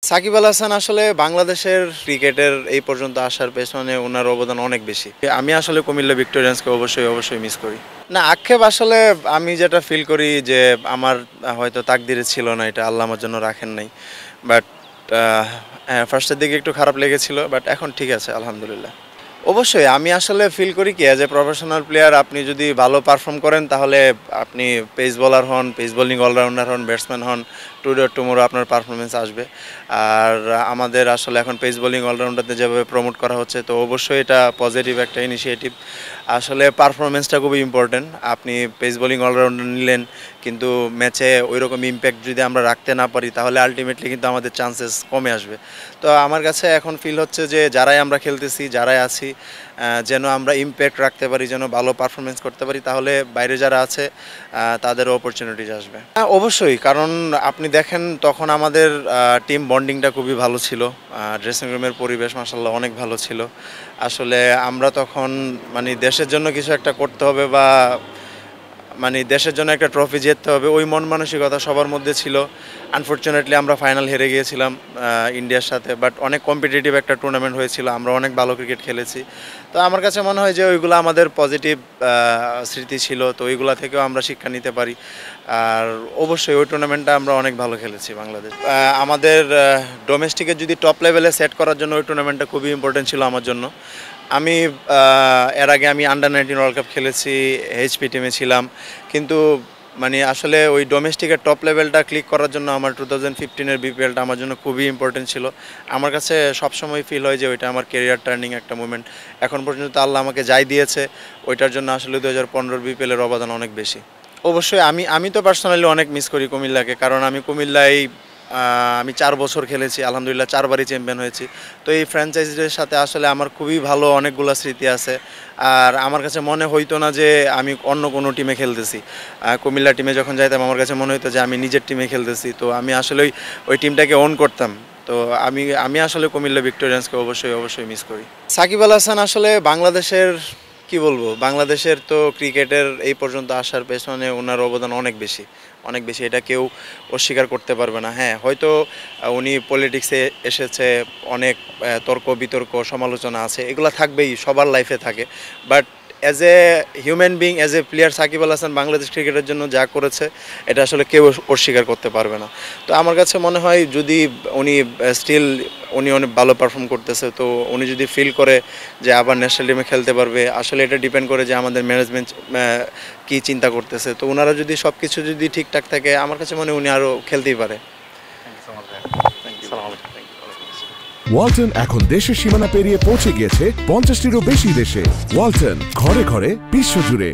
সাকিব আল হাসান আসলে বাংলাদেশের ক্রিকেটের এই পর্যন্ত আসার পেছনে ওনার অবদান অনেক বেশি। আমি আসলে কুমিল্লা ভিক্টোরিয়ান্সকে অবশ্যই মিস করি। না, আক্ষেপ আসলে আমি যেটা ফিল করি যে আমার হয়তো তাকদিরে ছিল না, এটা আল্লাহ আমার জন্য রাখেন নাই। বাট হ্যাঁ, ফার্স্টের দিকে একটু খারাপ লেগেছিল, বাট এখন ঠিক আছে আলহামদুলিল্লাহ। অবশ্যই আমি আসলে ফিল করি কি অ্যাজ এ প্রফেশনাল প্লেয়ার আপনি যদি ভালো পারফর্ম করেন তাহলে আপনি পেস বোলার হন, পেস বোলিং অলরাউন্ডার হন, ব্যাটসম্যান হন, টুডে টুমোরো আপনার পারফরমেন্স আসবে। আর আমাদের আসলে এখন পেস বোলিং অলরাউন্ডারদের যেভাবে প্রমোট করা হচ্ছে, তো অবশ্যই এটা পজিটিভ একটা ইনিশিয়েটিভ। আসলে পারফরমেন্সটা খুবই ইম্পর্টেন্ট। আপনি পেস বোলিং অলরাউন্ডার নিলেন, কিন্তু ম্যাচে ওই রকম ইম্প্যাক্ট যদি আমরা রাখতে না পারি তাহলে আলটিমেটলি কিন্তু আমাদের চান্সেস কমে আসবে। তো আমার কাছে এখন ফিল হচ্ছে যে যারাই আমরা খেলতেছি, যারাই আছি, যেন আমরা ইম্প্যাক্ট রাখতে পারি, যেন ভালো পারফরমেন্স করতে পারি, তাহলে বাইরে যারা আছে তাদেরও অপরচুনিটিজ আসবে। অবশ্যই, কারণ আপনি দেখেন তখন আমাদের টিম বন্ডিংটা খুবই ভালো ছিল, ড্রেসিং রুমের পরিবেশ মাশাআল্লাহ অনেক ভালো ছিল। আসলে আমরা তখন মানে দেশের জন্য কিছু একটা করতে হবে বা মানে দেশের জন্য একটা ট্রফি জিততে হবে, ওই মন মানসিকতা সবার মধ্যে ছিল। আনফরচুনেটলি আমরা ফাইনাল হেরে গিয়েছিলাম ইন্ডিয়ার সাথে, বাট অনেক কম্পিটিটিভ একটা টুর্নামেন্ট হয়েছিল, আমরা অনেক ভালো ক্রিকেট খেলেছি। তো আমার কাছে মনে হয় যে ওইগুলো আমাদের পজিটিভ স্মৃতি ছিল, তো ওইগুলো থেকেও আমরা শিক্ষা নিতে পারি। আর অবশ্যই ওই টুর্নামেন্টটা আমরা অনেক ভালো খেলেছি বাংলাদেশ। আমাদের ডোমেস্টিকের যদি টপ লেভেলে সেট করার জন্য ওই টুর্নামেন্টটা খুবই ইম্পর্টেন্ট ছিল আমার জন্য। আমি এর আগে আমি আন্ডার-19 ওয়ার্ল্ড কাপ খেলেছি, এইচপি টিমে ছিলাম, কিন্তু মানে আসলে ওই ডোমেস্টিকের টপ লেভেলটা ক্লিক করার জন্য আমার 2015-এর বিপিএলটা আমার জন্য খুবই ইম্পর্টেন্ট ছিল। আমার কাছে সবসময় ফিল হয় যে ওইটা আমার কেরিয়ার টার্নিং একটা মুভমেন্ট। এখন পর্যন্ত আল্লাহ আমাকে যাই দিয়েছে ওইটার জন্য আসলে 2015 বিপিএলের অবদান অনেক বেশি। অবশ্যই আমি তো পার্সোনালি অনেক মিস করি কুমিল্লাকে, কারণ আমি কুমিল্লায় আমি 4 বছর খেলেছি, আলহামদুলিল্লাহ 4 বারই চ্যাম্পিয়ন হয়েছি। তো এই ফ্র্যাঞ্চাইজিদের সাথে আসলে আমার খুবই ভালো অনেকগুলো স্মৃতি আছে। আর আমার কাছে মনে হইতো না যে আমি অন্য কোনো টিমে খেলতেছি। কুমিল্লা টিমে যখন যাইতাম আমার কাছে মনে হতো যে আমি নিজের টিমে খেলতেছি। তো আমি আসলে ওই টিমটাকে ওন করতাম। তো আমি আসলে কুমিল্লা ভিক্টোরিয়ান্সকে অবশ্যই মিস করি। সাকিব আল হাসান আসলে বাংলাদেশের কি বলবো, বাংলাদেশের তো ক্রিকেটের এই পর্যন্ত আসার পেছনে ওনার অবদান অনেক বেশি, এটা কেউ অস্বীকার করতে পারবে না। হ্যাঁ, হয়তো উনি পলিটিক্সে এসেছে, অনেক তর্ক বিতর্ক সমালোচনা আছে, এগুলো থাকবেই, সবার লাইফে থাকে। But as a human being, as a player Shakib Al Hasan Bangladesh ক্রিকেটের জন্য যা করেছে এটা আসলে কেউ অস্বীকার করতে পারবে না। তো আমার কাছে মনে হয় যদি উনি উনি অনেক ভালো পারফর্ম করতেছে, তো উনি যদি ফিল করে যে আবার ন্যাশনাল টিমে খেলতে পারবে, আসলে এটা ডিপেন্ড করে যে আমাদের ম্যানেজমেন্ট কী চিন্তা করতেছে। তো ওনারা যদি সব কিছু যদি ঠিকঠাক থাকে, আমার কাছে মনে হয় উনি আরও খেলতেই পারে। ওয়ালটন এখন দেশের সীমানা পেরিয়ে পৌঁছে গিয়েছে 50টিরও বেশি দেশে। ওয়ালটন, ঘরে ঘরে বিশ্বজুড়ে।